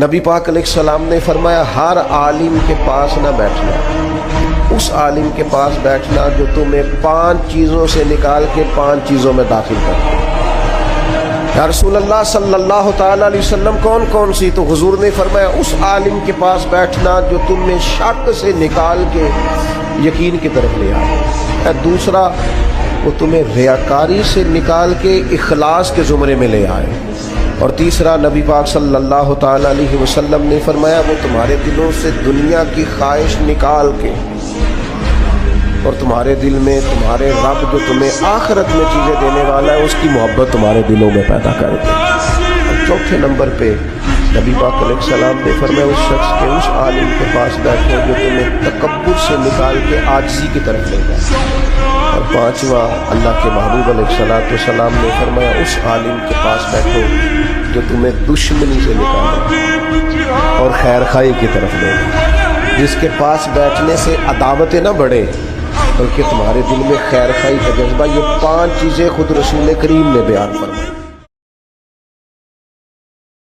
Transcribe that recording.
نبی پاک علیہ السلام نے فرمایا ہر عالم کے پاس نہ بیٹھنا، اس عالم کے پاس بیٹھنا جو تمہیں 5 چیزوں سے نکال کے 5 چیزوں میں داخل کر۔ یا رسول اللہ صلی اللہ تعالیٰ علیہ وسلم کون کون سی؟ تو حضور نے فرمایا اس عالم کے پاس بیٹھنا جو تمہیں شک سے نکال کے یقین کی طرف لے آئے، دوسرا وہ تمہیں ریاکاری سے نکال کے اخلاص کے زمرے میں لے آئے، اور تیسرا نبی پاک صلی اللہ تعالیٰ علیہ وسلم نے فرمایا وہ تمہارے دلوں سے دنیا کی خواہش نکال کے اور تمہارے دل میں تمہارے رب جو تمہیں آخرت میں چیزیں دینے والا ہے اس کی محبت تمہارے دلوں میں پیدا کر دے۔ اور چوتھے نمبر پہ نبی پاک علیہ السلام نے فرمایا اس شخص کے اس عالم کے پاس بیٹھو جو تمہیں تکبر سے نکال کے عاجزی کی طرف لے جائے، اور پانچواں اللہ کے محبوب علیہ السلام نے فرمایا اس عالم کے پاس بیٹھو جو تمہیں دشمنی سے نکالے اور خیر خواہی کی طرف لے جائے، جس کے پاس بیٹھنے سے عداوتیں نہ بڑھے بلکہ تمہارے دل میں خیر خواہی کا جذبہ۔ یہ 5 چیزیں خود رسول کریم نے بیان فرمائی۔